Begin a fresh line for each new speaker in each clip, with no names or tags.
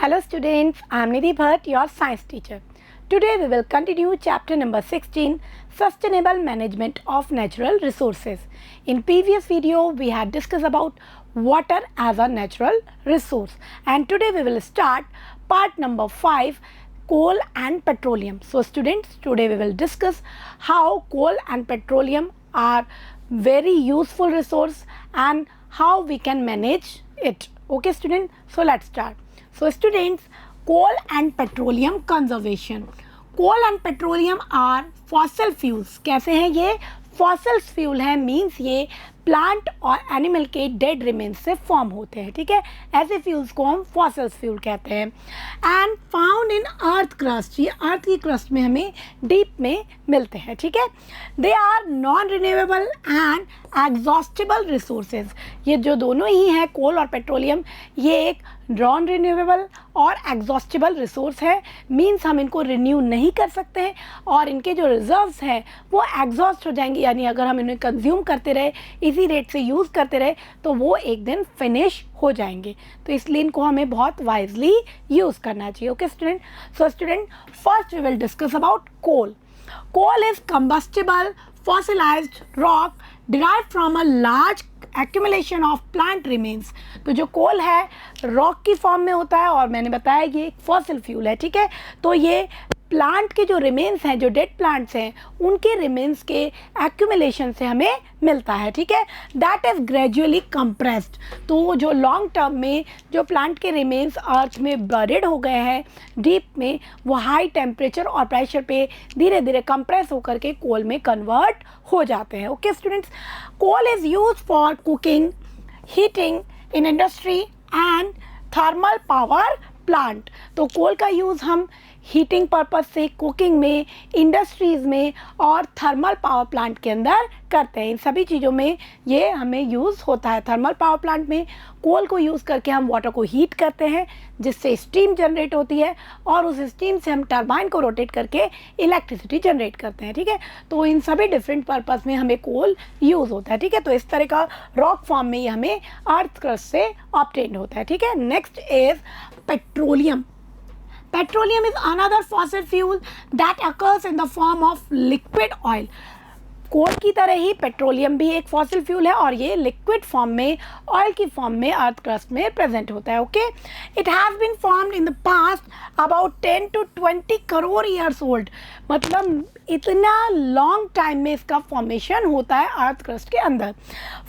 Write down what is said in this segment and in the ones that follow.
Hello students, I am Nidhi Bhatt, your science teacher. Today we will continue chapter number 16, Sustainable Management of Natural Resources. In previous video we had discussed about water as a natural resource, and today we will start part number 5, coal and petroleum. So students, today we will discuss how coal and petroleum are very useful resource and how we can manage it. Okay student, so let's start. So students, coal and petroleum conservation. Coal and petroleum are fossil fuels. कैसे हैं ये? Fossil fuel है, means ये plant और animal के dead remains से form होते हैं. ठीक है, ऐसे फ्यूल्स को हम फॉसिल फ्यूल कहते हैं. And found in earth crust, ये अर्थ की क्रस्ट में हमें डीप में मिलते हैं. ठीक है, they are non renewable and exhaustible resources. ये जो दोनों ही हैं, कोल और पेट्रोलियम, ये एक नॉन रिन्यूएबल और एग्जॉस्टेबल रिसोर्स है. मीन्स हम इनको रिन्यू नहीं कर सकते हैं और इनके जो रिजर्व्स हैं वो एग्जॉस्ट हो जाएंगे. यानी अगर हम इन्हें कंज्यूम करते रहे, इसी रेट से यूज़ करते रहे, तो वो एक दिन फिनिश हो जाएंगे. तो इसलिए इनको हमें बहुत वाइजली यूज़ करना चाहिए. Okay student, so student, first we will discuss about coal. Coal is combustible fossilized rock derived from a large accumulation of plant remains. तो जो कोल है रॉक की फॉर्म में होता है और मैंने बताया ये एक फॉसिल फ्यूल है. ठीक है, तो ये प्लांट के जो रिमेन्स हैं, जो डेड प्लांट्स हैं, उनके रिमेन्स के एक्यूमुलेशन से हमें मिलता है. ठीक है, दैट इज़ ग्रेजुअली कंप्रेस्ड. तो जो लॉन्ग टर्म में जो प्लांट के रिमेन्स अर्थ में बरिड हो गए हैं डीप में, वो हाई टेम्परेचर और प्रेशर पे धीरे धीरे कंप्रेस होकर के कोल में कन्वर्ट हो जाते हैं. Okay students, coal is use for cooking, heating in industry and thermal power plant. तो कोल का यूज़ हम हीटिंग पर्पस से, कुकिंग में, इंडस्ट्रीज़ में और थर्मल पावर प्लांट के अंदर करते हैं. इन सभी चीज़ों में ये हमें यूज़ होता है. थर्मल पावर प्लांट में कोल को यूज़ करके हम वाटर को हीट करते हैं, जिससे स्टीम जनरेट होती है और उस स्टीम से हम टरबाइन को रोटेट करके इलेक्ट्रिसिटी जनरेट करते हैं. ठीक है, तो इन सभी डिफरेंट पर्पस में हमें कोल यूज़ होता है. ठीक है, तो इस तरह का रॉक फॉर्म में ये हमें अर्थ क्रस्ट से ऑब्टेन होता है. ठीक है, next is petroleum. Petroleum is another fossil fuel that occurs in the form of liquid oil. कोल की तरह ही पेट्रोलियम भी एक फॉसिल फ्यूल है और ये लिक्विड फॉर्म में, ऑयल की फॉर्म में अर्थ क्रस्ट में प्रेजेंट होता है. Okay, it has been formed in the past about 10 to 20 crore years old. मतलब इतना लॉन्ग टाइम में इसका फॉर्मेशन होता है अर्थ क्रस्ट के अंदर.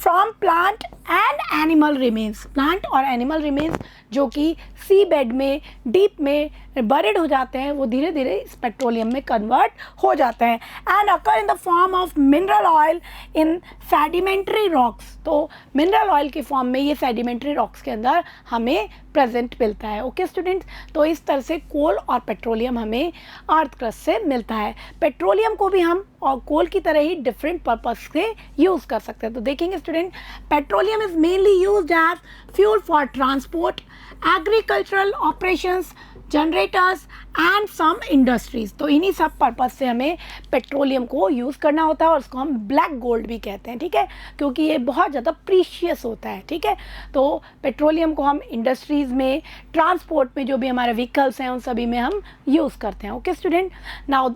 From plant and animal remains, plant और एनिमल रिमेन्स जो कि सी बेड में, डीप में बरिड हो जाते हैं, वो धीरे धीरे इस पेट्रोलियम में कन्वर्ट हो जाते हैं. And occur in the form of mineral oil in sedimentary rocks. तो मिनरल ऑयल की फॉर्म में ये सेडिमेंट्री रॉक्स के अंदर हमें प्रेजेंट मिलता है. ओके स्टूडेंट्स, तो इस तरह से कोल और पेट्रोलियम हमें अर्थ क्रस्ट से मिलता है. पेट्रोलियम को भी हम और कोल की तरह ही डिफरेंट पर्पस से यूज़ कर सकते हैं. तो देखेंगे student, petroleum is mainly used as fuel for transport, agricultural operations, generators and some industries. तो इन्हीं सब पर्पस से हमें पेट्रोलियम को यूज़ करना होता है और उसको हम ब्लैक गोल्ड भी कहते हैं. ठीक है, क्योंकि ये बहुत ज़्यादा प्रीशियस होता है. ठीक है, तो पेट्रोलियम को हम इंडस्ट्रीज़ में, ट्रांसपोर्ट में, जो भी हमारे व्हीकल्स हैं उन सभी में हम यूज़ करते हैं. Okay student, now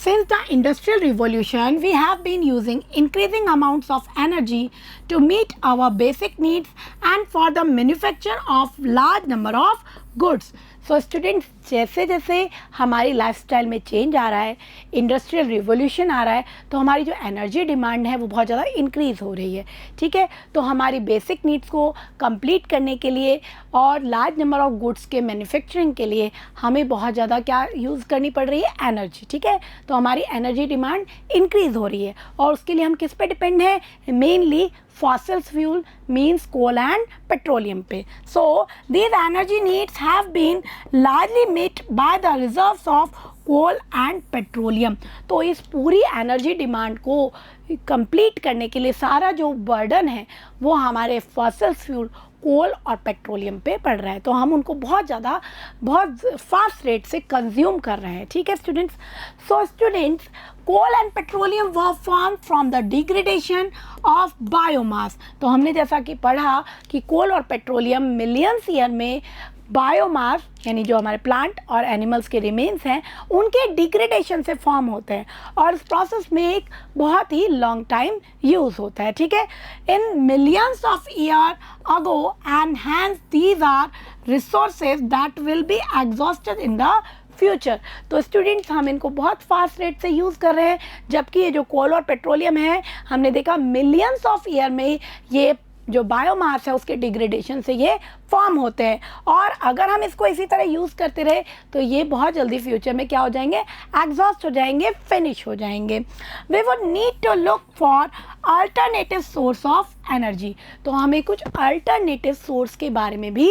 since the industrial revolution, we have been using increasing amounts of energy to meet our basic needs and for the manufacture of large number of goods. So students, जैसे जैसे हमारी lifestyle में change आ रहा है, industrial revolution आ रहा है, तो हमारी जो एनर्जी डिमांड है वो बहुत ज़्यादा इंक्रीज़ हो रही है. ठीक है, तो हमारी बेसिक नीड्स को कंप्लीट करने के लिए और लार्ज नंबर ऑफ गुड्स के मैन्युफैक्चरिंग के लिए हमें बहुत ज़्यादा क्या यूज़ करनी पड़ रही है? एनर्जी. ठीक है, तो हमारी एनर्जी डिमांड इंक्रीज़ हो रही है और उसके लिए हम किस पे डिपेंड हैं? Mainly fossil fuel, means coal and petroleum पे. So these energy needs have been largely met by the reserves of coal and petroleum. तो इस पूरी एनर्जी डिमांड को कंप्लीट करने के लिए सारा जो बर्डन है वो हमारे फॉसिल फ्यूल, कोल और पेट्रोलियम पे पड़ रहा है. तो हम उनको बहुत फास्ट रेट से कंज्यूम कर रहे हैं. ठीक है students, so students, coal and petroleum were form from the degradation of biomass. तो हमने जैसा कि पढ़ा कि कोल और पेट्रोलियम मिलियंस ईयर में बायोमास यानी जो हमारे प्लांट और एनिमल्स के रिमेन्स हैं उनके डिग्रेडेशन से फॉर्म होते हैं और इस प्रोसेस में एक बहुत ही लॉन्ग टाइम यूज़ होता है, ठीक है, in millions of year ago and hence these are resources that will be exhausted in the future. तो स्टूडेंट्स हम इनको बहुत फास्ट रेट से यूज़ कर रहे हैं, जबकि ये जो कोल और पेट्रोलियम है हमने देखा मिलियंस ऑफ ईयर में ये जो बायोमास है उसके डिग्रेडेशन से ये फॉर्म होते हैं और अगर हम इसको इसी तरह यूज़ करते रहे तो ये बहुत जल्दी फ्यूचर में क्या हो जाएंगे, एग्जॉस्ट हो जाएंगे, फिनिश हो जाएंगे। We would need to look for alternative source of energy. तो हमें कुछ अल्टरनेटिव सोर्स के बारे में भी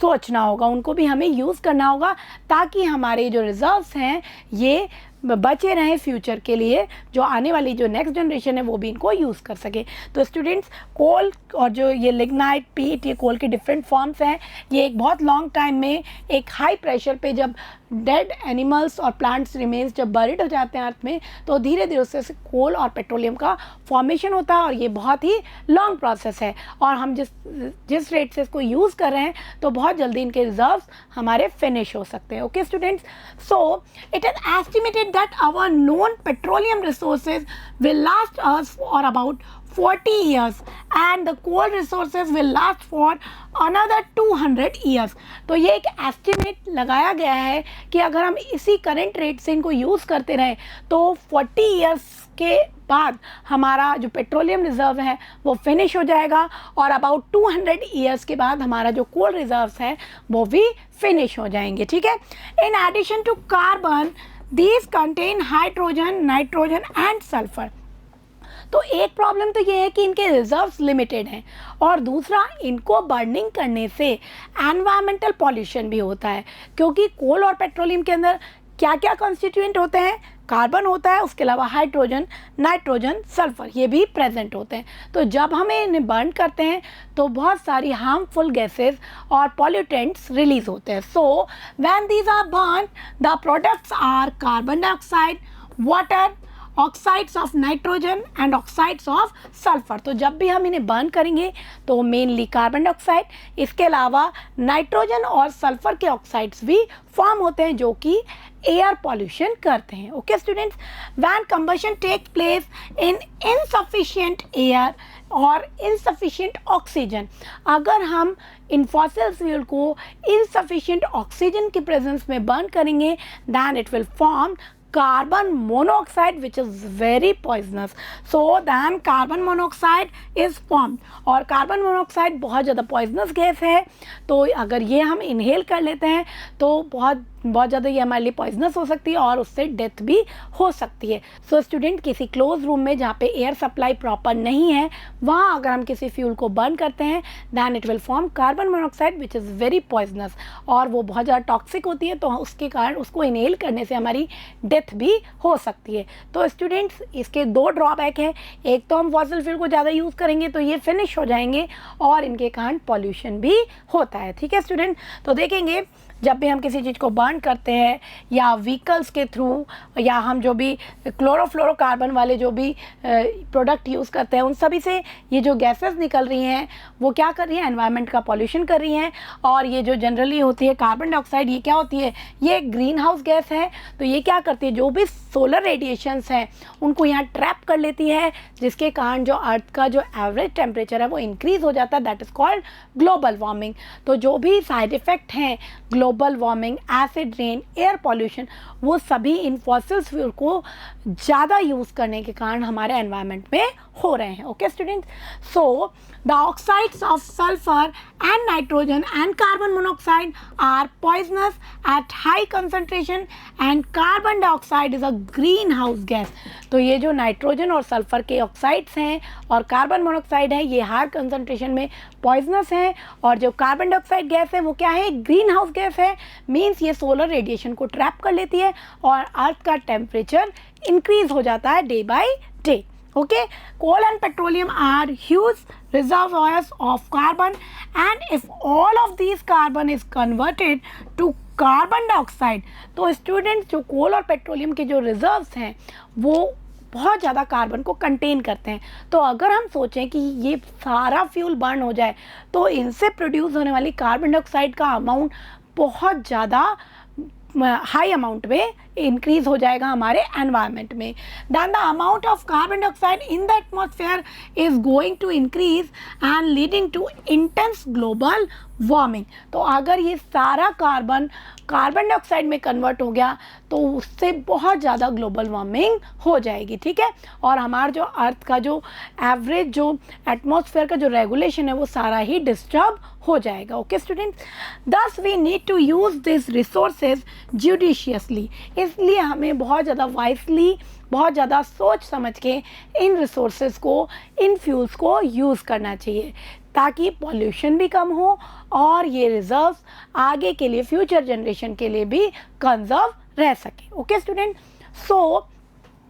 सोचना होगा, उनको भी हमें यूज़ करना होगा ताकि हमारे जो रिजर्व्स हैं ये बचे रहें फ्यूचर के लिए, जो आने वाली जो नेक्स्ट जनरेशन है वो भी इनको यूज़ कर सके। तो स्टूडेंट्स कोल और जो ये लिग्नाइट, पीट, ये कोल के डिफरेंट फॉर्म्स हैं, ये एक बहुत लॉन्ग टाइम में एक हाई प्रेशर पे जब डेड एनिमल्स और प्लांट्स रिमेन्स जब बरिड हो जाते हैं अर्थ में तो धीरे धीरे उससे कोल और पेट्रोलियम का फॉर्मेशन होता है और ये बहुत ही लॉन्ग प्रोसेस है और हम जिस रेट से इसको यूज़ कर रहे हैं तो बहुत जल्दी इनके रिजर्व्स हमारे फिनिश हो सकते हैं। Okay students, so it is estimated that our known petroleum resources will last us for about 40 years and the coal resources will last for another 200 years। तो ये एक एस्टिमेट लगाया गया है कि अगर हम इसी करंट रेट से इनको यूज़ करते रहें तो 40 ईयर्स के बाद हमारा जो पेट्रोलियम रिज़र्व है वो फिनिश हो जाएगा और अबाउट 200 ईयर्स के बाद हमारा जो कोल रिज़र्व्स है वो भी फिनिश हो जाएंगे, ठीक है। In addition to carbon These contain hydrogen, nitrogen and sulphur. तो एक प्रॉब्लम तो ये है कि इनके रिजर्व्स लिमिटेड हैं और दूसरा इनको बर्निंग करने से एनवायरमेंटल पॉल्यूशन भी होता है, क्योंकि कोल और पेट्रोलियम के अंदर क्या क्या कॉन्स्टिट्यूएंट होते हैं, कार्बन होता है, उसके अलावा हाइड्रोजन, नाइट्रोजन, सल्फर ये भी प्रेजेंट होते हैं। तो जब हमें इन्हें बर्न करते हैं तो बहुत सारी हार्मफुल गैसेस और पॉल्यूटेंट्स रिलीज होते हैं। So when these are burn the products are carbon dioxide, water, oxides of nitrogen and oxides of sulphur. तो जब भी हम इन्हें बर्न करेंगे तो मेनली कार्बन डाइऑक्साइड, इसके अलावा नाइट्रोजन और सल्फर के ऑक्साइड्स भी फॉर्म होते हैं जो कि एयर पॉल्यूशन करते हैं। Okay students, when combustion take place in insufficient air और इनसफिशिएंट ऑक्सीजन, अगर हम इन फॉसिल फ्यूल को इनसफिशिएंट ऑक्सीजन के प्रेजेंस में बर्न करेंगे then it will form carbon monoxide which is very poisonous. So then carbon monoxide is formed और carbon monoxide बहुत ज़्यादा पॉइजनस गैस है, तो अगर ये हम इनहेल कर लेते हैं तो बहुत ज़्यादा ये हमारे लिए पॉइजनस हो सकती है और उससे डेथ भी हो सकती है। सो स्टूडेंट किसी क्लोज रूम में जहाँ पे एयर सप्लाई प्रॉपर नहीं है वहाँ अगर हम किसी फ्यूल को बर्न करते हैं then it will form carbon monoxide which is very poisonous और वो बहुत ज़्यादा टॉक्सिक होती है, तो उसके कारण उसको इनहेल करने से हमारी डेथ भी हो सकती है। तो स्टूडेंट्स इसके दो ड्रॉबैक है, एक तो हम फॉसिल फ्यूल को ज़्यादा यूज़ करेंगे तो ये फिनिश हो जाएंगे और इनके कारण पॉल्यूशन भी होता है, ठीक है स्टूडेंट। तो देखेंगे जब भी हम किसी चीज़ को बर्न करते हैं या व्हीकल्स के थ्रू या हम जो भी क्लोरोफ्लोरोकार्बन वाले जो भी प्रोडक्ट यूज़ करते हैं उन सभी से ये जो गैसेस निकल रही हैं वो क्या कर रही हैं, एनवायरनमेंट का पॉल्यूशन कर रही हैं। और ये जो जनरली होती है कार्बन डाइऑक्साइड, ये क्या होती है, ये ग्रीन हाउस गैस है, तो ये क्या करती है, जो भी सोलर रेडिएशंस हैं उनको यहाँ ट्रैप कर लेती है, जिसके कारण जो अर्थ का जो एवरेज टेम्परेचर है वो इंक्रीज़ हो जाता है, that is called global warming. तो जो भी साइड इफ़ेक्ट हैं global warming, acid rain, air pollution, वो सभी इन फॉसिल फ्यूल को ज़्यादा यूज़ करने के कारण हमारे एनवायरनमेंट में हो रहे हैं। Okay students, so the oxides of sulphur and nitrogen and carbon monoxide are poisonous at high concentration and carbon dioxide is a green house gas. तो ये जो नाइट्रोजन और सल्फर के ऑक्साइड्स हैं और कार्बन मोनोऑक्साइड है ये हाई कंसंट्रेशन में पॉइजनस हैं और जो कार्बन डाइऑक्साइड गैस है वो क्या है, ग्रीन हाउस गैस है, मीन्स ये सोलर रेडिएशन को ट्रैप कर लेती है और अर्थ का टेम्परेचर इंक्रीज हो जाता है day by day. Okay, coal and petroleum are huge reservoirs of carbon and if all of these carbon is converted to carbon dioxide, तो स्टूडेंट्स जो कोल और पेट्रोलियम के जो रिजर्व्स हैं वो बहुत ज़्यादा कार्बन को कंटेन करते हैं। तो अगर हम सोचें कि ये सारा फ्यूल बर्न हो जाए तो इनसे प्रोड्यूस होने वाली कार्बन डाइऑक्साइड का अमाउंट बहुत ज़्यादा हाई अमाउंट में इंक्रीज हो जाएगा हमारे एनवायरनमेंट में। Then the amount of carbon dioxide in the atmosphere is going to increase and leading to intense global warming. तो अगर ये सारा कार्बन डाइऑक्साइड में कन्वर्ट हो गया तो उससे बहुत ज़्यादा ग्लोबल वार्मिंग हो जाएगी, ठीक है। और हमारा जो अर्थ का जो एवरेज जो एटमॉस्फेयर का जो रेगुलेशन है वो सारा ही डिस्टर्ब हो जाएगा। Okay students, thus we need to use this resources judiciously. इसलिए हमें बहुत ज़्यादा वाइसली, बहुत ज़्यादा सोच समझ के इन रिसोर्सेज को, इन फ्यूल्स को यूज़ करना चाहिए ताकि पॉल्यूशन भी कम हो और ये रिजर्व्स आगे के लिए, फ्यूचर जनरेशन के लिए भी कंजर्व रह सके। Okay student, so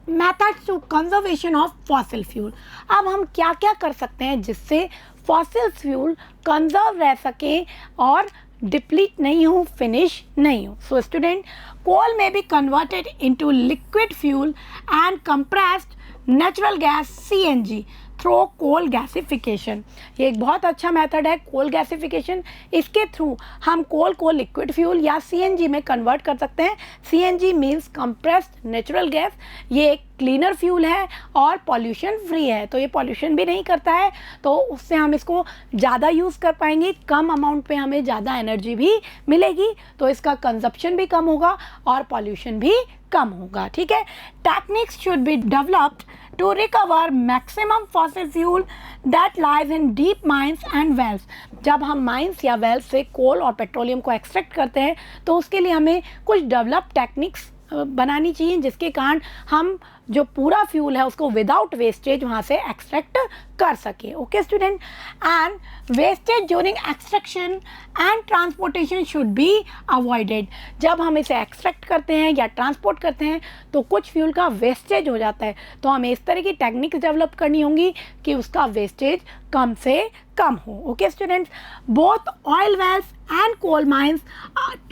methods to conservation of fossil fuel. अब हम क्या क्या कर सकते हैं जिससे फॉसिल फ्यूल कंजर्व रह सके और डिप्लीट नहीं हो, फिनिश नहीं हो। So student, coal may be converted into liquid fuel and compressed natural gas CNG through coal gasification. ये एक बहुत अच्छा मेथड है कोल गैसिफिकेशन। इसके थ्रू हम कोल को लिक्विड फ्यूल या सीएनजी में कन्वर्ट कर सकते हैं। CNG means compressed natural gas. ये एक क्लीनर फ्यूल है और पॉल्यूशन फ्री है, तो ये पॉल्यूशन भी नहीं करता है, तो उससे हम इसको ज़्यादा यूज़ कर पाएंगे। कम अमाउंट पे हमें ज़्यादा एनर्जी भी मिलेगी, तो इसका कंजप्शन भी कम होगा और पॉल्यूशन भी कम होगा, ठीक है। Techniques should be developed to recover maximum fossil fuel that lies in deep mines and wells। जब हम माइंस या वेल्स से कोल और पेट्रोलियम को एक्सट्रैक्ट करते हैं तो उसके लिए हमें कुछ डेवलप टेक्निक्स बनानी चाहिए जिसके कारण हम जो पूरा फ्यूल है उसको विदाउट वेस्टेज वहाँ से एक्सट्रैक्ट कर सके। Okay student, and wastage during extraction and transportation should be avoided. जब हम इसे एक्सट्रैक्ट करते हैं या ट्रांसपोर्ट करते हैं तो कुछ फ्यूल का वेस्टेज हो जाता है, तो हमें इस तरह की टेक्निक्स डेवलप करनी होंगी कि उसका वेस्टेज कम से कम हो। Okay students, both oil wells and coal mines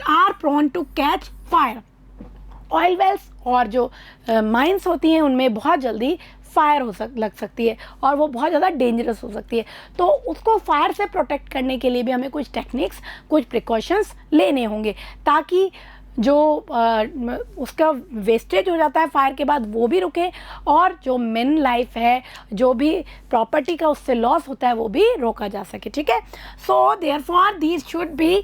are prone to catch fire. Oil wells और जो माइंस होती हैं उनमें बहुत जल्दी फायर लग सकती है और वो बहुत ज़्यादा डेंजरस हो सकती है, तो उसको फायर से प्रोटेक्ट करने के लिए भी हमें कुछ टेक्निक्स, कुछ प्रिकॉशंस लेने होंगे ताकि जो उसका वेस्टेज हो जाता है फायर के बाद वो भी रुके और जो मेन लाइफ है, जो भी प्रॉपर्टी का उससे लॉस होता है वो भी रोका जा सके, ठीक है। So therefore these should be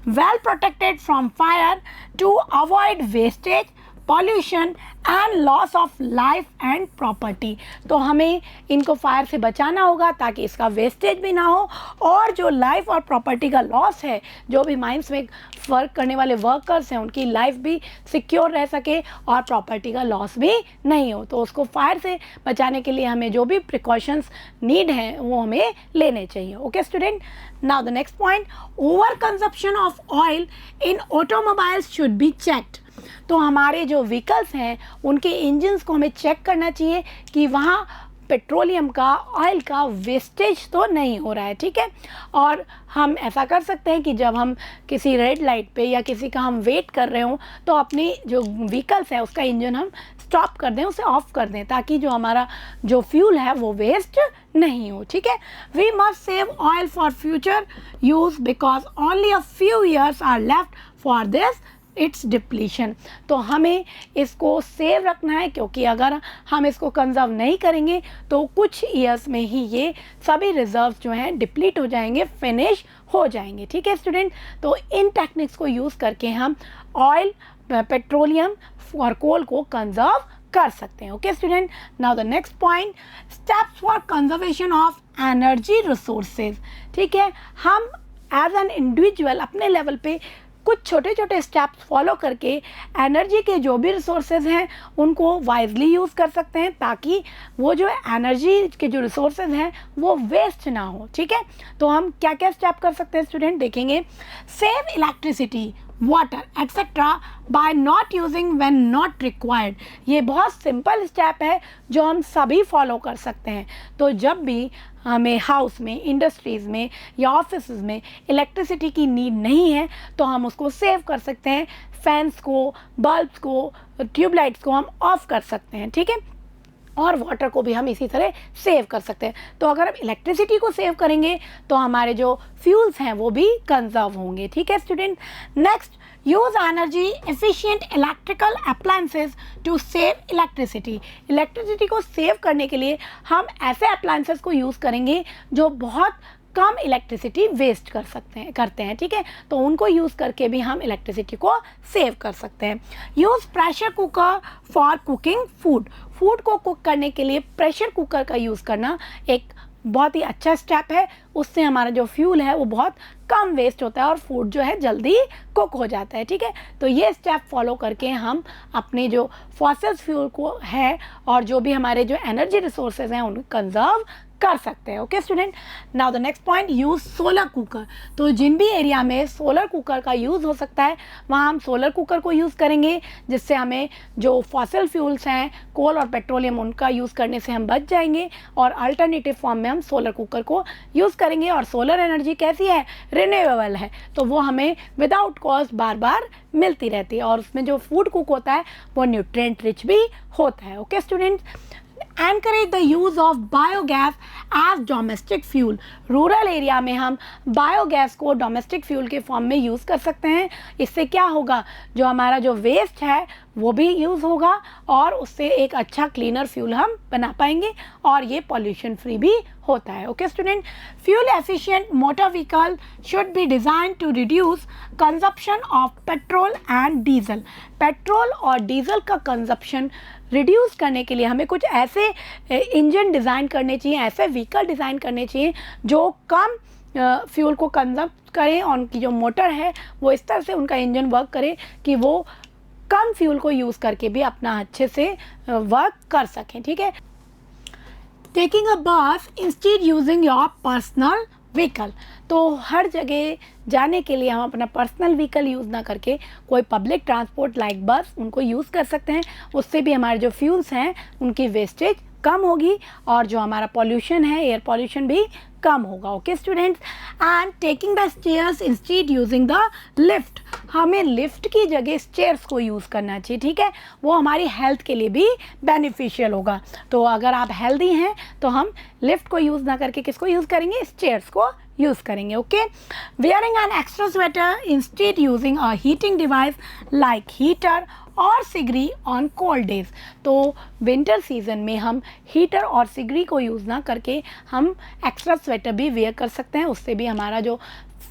well protected from fire to avoid wastage, pollution and loss of life and property. तो हमें इनको फायर से बचाना होगा ताकि इसका वेस्टेज भी ना हो और जो लाइफ और प्रॉपर्टी का लॉस है, जो भी माइंस में वर्क करने वाले वर्कर्स हैं उनकी लाइफ भी सिक्योर रह सके और प्रॉपर्टी का लॉस भी नहीं हो। तो उसको फायर से बचाने के लिए हमें जो भी प्रिकॉशंस नीड हैं वो हमें लेने चाहिए। Okay student, now the next point, over consumption of oil in automobiles should be checked. तो हमारे जो व्हीकल्स हैं उनके इंजन्स को हमें चेक करना चाहिए कि वहाँ पेट्रोलियम का, ऑयल का वेस्टेज तो नहीं हो रहा है, ठीक है। और हम ऐसा कर सकते हैं कि जब हम किसी रेड लाइट पे या किसी का हम वेट कर रहे हों तो अपनी जो व्हीकल्स है उसका इंजन हम स्टॉप कर दें, उसे ऑफ कर दें ताकि जो हमारा जो फ्यूल है वो वेस्ट नहीं हो, ठीक है। We must save oil for future use because only a few years are left for this its depletion. तो हमें इसको सेव रखना है क्योंकि अगर हम इसको कंजर्व नहीं करेंगे तो कुछ ईयर्स में ही ये सभी रिजर्व्स जो हैं डिप्लीट हो जाएंगे, फिनिश हो जाएंगे, ठीक है स्टूडेंट। तो इन टेक्निक्स को यूज़ करके हम ऑयल, पेट्रोलियम और कोल को कंजर्व कर सकते हैं। Okay student, now the next point, steps for conservation of energy resources. ठीक है, हम एज एन इंडिविजुअल अपने लेवल पे कुछ छोटे छोटे स्टेप्स फॉलो करके एनर्जी के जो भी रिसोर्सेज हैं उनको वाइजली यूज़ कर सकते हैं ताकि वो जो एनर्जी के जो रिसोर्सेज हैं वो वेस्ट ना हो, ठीक है। तो हम क्या क्या स्टेप कर सकते हैं स्टूडेंट, देखेंगे। Save electricity, water etcetera by not using when not required. ये बहुत सिंपल स्टेप है जो हम सभी फॉलो कर सकते हैं। तो जब भी हमें हाउस में, इंडस्ट्रीज़ में या ऑफिस में इलेक्ट्रिसिटी की नीड नहीं है तो हम उसको सेव कर सकते हैं। फैंस को, बल्ब्स को, ट्यूबलाइट्स को हम ऑफ कर सकते हैं, ठीक है। और वाटर को भी हम इसी तरह सेव कर सकते हैं। तो अगर हम इलेक्ट्रिसिटी को सेव करेंगे तो हमारे जो फ्यूल्स हैं वो भी कंजर्व होंगे। ठीक है student. Next, use energy efficient electrical appliances to save electricity. Electricity को सेव करने के लिए हम ऐसे अप्लायंसेस को यूज़ करेंगे जो बहुत कम इलेक्ट्रिसिटी वेस्ट करते हैं। ठीक है, तो उनको यूज़ करके भी हम इलेक्ट्रिसिटी को सेव कर सकते हैं। Use pressure cooker for cooking food. Food को कुक करने के लिए प्रेशर कुकर का यूज़ करना एक बहुत ही अच्छा स्टेप है। उससे हमारा जो फ्यूल है वो बहुत कम वेस्ट होता है और फूड जो है जल्दी कुक हो जाता है। ठीक है, तो ये स्टेप फॉलो करके हम अपने जो फॉसिल फ्यूल को है और जो भी हमारे जो एनर्जी रिसोर्सेज हैं उनको कंजर्व कर सकते हैं। Okay student. Now the next point, use solar cooker. तो जिन भी एरिया में सोलर कुकर का यूज़ हो सकता है वहाँ हम सोलर कुकर को यूज़ करेंगे, जिससे हमें जो फॉसिल फ्यूल्स हैं कोल और पेट्रोलियम उनका यूज़ करने से हम बच जाएंगे और अल्टरनेटिव फॉर्म में हम सोलर कुकर को यूज़ करेंगे। और सोलर एनर्जी कैसी है, रिन्यूएबल है, तो वो हमें विदाउट कॉस्ट बार बार मिलती रहती है और उसमें जो फूड कुक होता है वो न्यूट्रिएंट रिच भी होता है। Okay student. Encourage the use of biogas as domestic fuel। Rural area में हम बायोगैस को डोमेस्टिक फ्यूल के फॉर्म में यूज़ कर सकते हैं। इससे क्या होगा, जो हमारा जो वेस्ट है वो भी यूज़ होगा और उससे एक अच्छा क्लीनर फ्यूल हम बना पाएंगे और ये पॉल्यूशन फ्री भी होता है। Okay student. Fuel efficient motor vehicle should be designed to reduce consumption of petrol and diesel. Petrol और डीजल का कंजप्शन रिड्यूस करने के लिए हमें कुछ ऐसे इंजन डिज़ाइन करने चाहिए, ऐसे व्हीकल डिज़ाइन करने चाहिए जो कम फ्यूल को कंजम करें और उनकी जो मोटर है वो इस तरह से उनका इंजन वर्क करे कि वो कम फ्यूल को यूज़ करके भी अपना अच्छे से वर्क कर सकें। ठीक है। टेकिंग अ बस instead using your personal vehicle. तो हर जगह जाने के लिए हम अपना पर्सनल व्हीकल यूज़ ना करके कोई पब्लिक ट्रांसपोर्ट लाइक बस उनको यूज़ कर सकते हैं। उससे भी हमारे जो फ्यूल्स हैं उनकी वेस्टेज कम होगी और जो हमारा पॉल्यूशन है, एयर पॉल्यूशन भी कम होगा। Okay students. And taking the stairs instead using the lift. हमें लिफ्ट की जगह स्टेयर्स को यूज़ करना चाहिए। ठीक है, वो हमारी हेल्थ के लिए भी बेनिफिशियल होगा। तो अगर आप हेल्दी हैं तो हम लिफ्ट को यूज़ ना करके किसको यूज़ करेंगे, स्टेयर्स को यूज़ करेंगे। Okay. Wearing an extra sweater instead using a heating device like heater और सिगरी ऑन कोल्ड डेज। तो विंटर सीजन में हम हीटर और सिगरी को यूज़ ना करके हम एक्स्ट्रा स्वेटर भी वेयर कर सकते हैं। उससे भी हमारा जो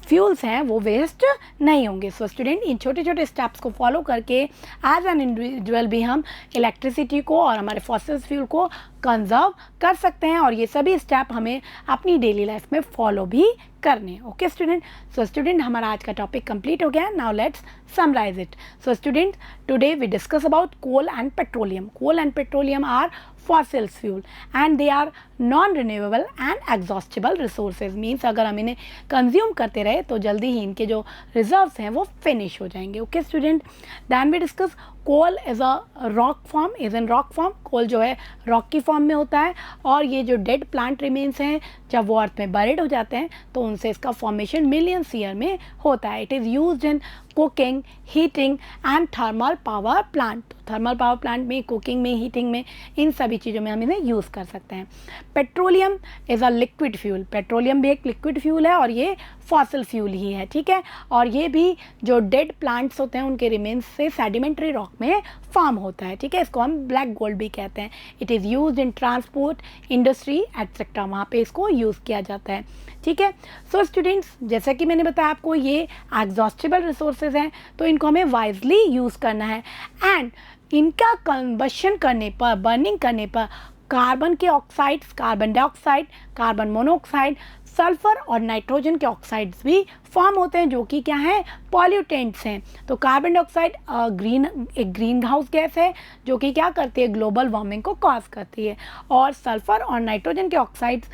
फ्यूल्स हैं वो वेस्ट नहीं होंगे। सो स्टूडेंट, इन छोटे छोटे स्टेप्स को फॉलो करके एज एन इंडिविजुअल भी हम इलेक्ट्रिसिटी को और हमारे फॉसिल फ्यूल को कंजर्व कर सकते हैं और ये सभी स्टेप हमें अपनी डेली लाइफ में फॉलो भी करने। Okay student. सो स्टूडेंट, हमारा आज का टॉपिक कंप्लीट हो गया। Now let's summarize it. So students, today we discuss about coal and petroleum. Coal and petroleum are fossil fuel and they are non-renewable and exhaustible resources. Means अगर हम इन्हें consume करते रहे तो जल्दी ही इनके जो रिजर्व्स हैं वो फिनिश हो जाएंगे। Okay student. Then we discuss coal is a rock form, is an rock form. Coal जो है रॉक की फॉर्म में होता है और ये जो डेड प्लांट रिमेन्स हैं जब वो अर्थ में बरिड हो जाते हैं तो उनसे इसका फॉर्मेशन मिलियंस ईयर में होता है। It is used in cooking, heating and thermal power plant. Thermal power plant में, कुकिंग में, हीटिंग में, इन सभी चीज़ों में हम इन्हें यूज़ कर सकते हैं। Petroleum is a liquid fuel. Petroleum भी एक लिक्विड फ्यूल है और ये फॉसिल फ्यूल ही है। ठीक है, और ये भी जो डेड प्लांट्स होते हैं उनके रिमेन्स से सेडिमेंट्री रॉक में फॉर्म होता है। ठीक है, इसको हम ब्लैक गोल्ड भी कहते हैं। It is used in transport, industry etcetera, वहाँ पे इसको यूज़ किया जाता है। ठीक है। सो स्टूडेंट्स, जैसा कि मैंने बताया आपको ये एग्जॉस्टिबल रिसोर्सेज हैं तो इनको हमें वाइजली यूज़ करना है एंड इनका कंबशन करने पर, बर्निंग करने पर कार्बन के oxides, carbon dioxide, carbon monoxide, sulphur और नाइट्रोजन के ऑक्साइड्स भी फॉर्म होते हैं जो कि क्या हैं, पॉल्यूटेंट्स हैं। तो कार्बन डाइऑक्साइड एक ग्रीन हाउस गैस है जो कि क्या करती है, ग्लोबल वार्मिंग को कॉज करती है और सल्फर और नाइट्रोजन के ऑक्साइड्स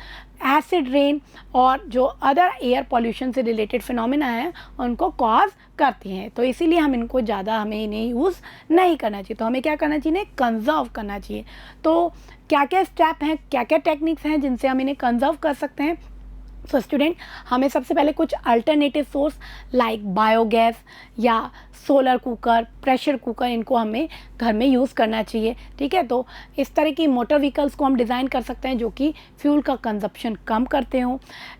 एसिड रेन और जो अदर एयर पॉल्यूशन से रिलेटेड फिनोमेना हैं उनको कॉज करती हैं। तो इसीलिए हम इनको ज़्यादा, हमें इन्हें यूज़ नहीं करना चाहिए। तो हमें क्या करना चाहिए, इन्हें कंजर्व करना चाहिए। तो क्या क्या स्टेप हैं, क्या क्या टेक्निक्स हैं जिनसे हम इन्हें कंजर्व कर सकते हैं। सो स्टूडेंट, हमें सबसे पहले कुछ अल्टरनेटिव सोर्स लाइक बायोगैस या सोलर कुकर, प्रेशर कुकर, इनको हमें घर में यूज़ करना चाहिए। ठीक है, तो इस तरह की मोटर व्हीकल्स को हम डिज़ाइन कर सकते हैं जो कि फ्यूल का कंजप्शन कम करते हों,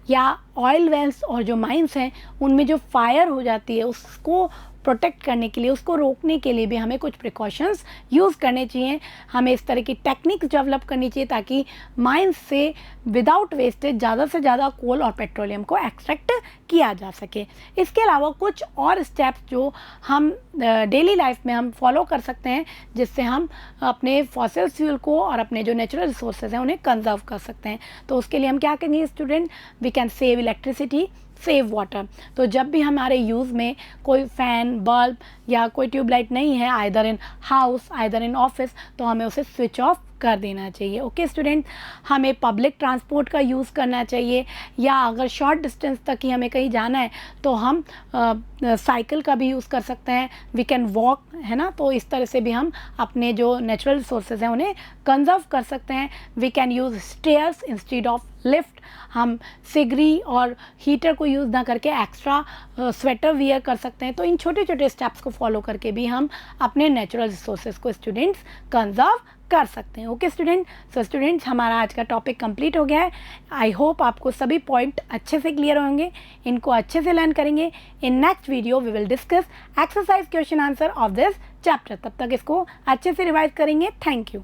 या ऑयल वेल्स और जो माइंस हैं उनमें जो फायर हो जाती है उसको प्रोटेक्ट करने के लिए, उसको रोकने के लिए भी हमें कुछ प्रिकॉशंस यूज़ करने चाहिए। हमें इस तरह की टेक्निक्स डेवलप करनी चाहिए ताकि माइंस से विदाउट वेस्टेज ज़्यादा से ज़्यादा कोल और पेट्रोलियम को एक्सट्रैक्ट किया जा सके। इसके अलावा कुछ और स्टेप्स जो हम डेली लाइफ में हम फॉलो कर सकते हैं जिससे हम अपने फॉसिल फ्यूल को और अपने जो नेचुरल रिसोर्सेज हैं उन्हें कंजर्व कर सकते हैं। तो उसके लिए हम क्या करेंगे student, we can save electricity, save water. तो जब भी हमारे यूज़ में कोई फ़ैन, बल्ब या कोई ट्यूबलाइट नहीं है, either in house either in office, तो हमें उसे स्विच ऑफ कर देना चाहिए। ओके स्टूडेंट, हमें पब्लिक ट्रांसपोर्ट का यूज़ करना चाहिए, या अगर शॉर्ट डिस्टेंस तक ही हमें कहीं जाना है तो हम साइकिल का भी यूज़ कर सकते हैं, वी कैन वॉक, है ना। तो इस तरह से भी हम अपने जो नेचुरल रिसोर्सेज हैं उन्हें कंजर्व कर सकते हैं। We can use stairs instead of lift, हम सिगरी और हीटर को यूज़ ना करके एक्स्ट्रा स्वेटर वियर कर सकते हैं। तो इन छोटे छोटे स्टेप्स को फॉलो करके भी हम अपने नेचुरल रिसोर्सेज को स्टूडेंट्स कंजर्व कर सकते हैं। ओके स्टूडेंट, सो स्टूडेंट्स, हमारा आज का टॉपिक कंप्लीट हो गया है। आई होप आपको सभी पॉइंट अच्छे से क्लियर होंगे, इनको अच्छे से लर्न करेंगे। In next video we will discuss exercise question answer of this chapter. तब तक इसको अच्छे से रिवाइज करेंगे। Thank you.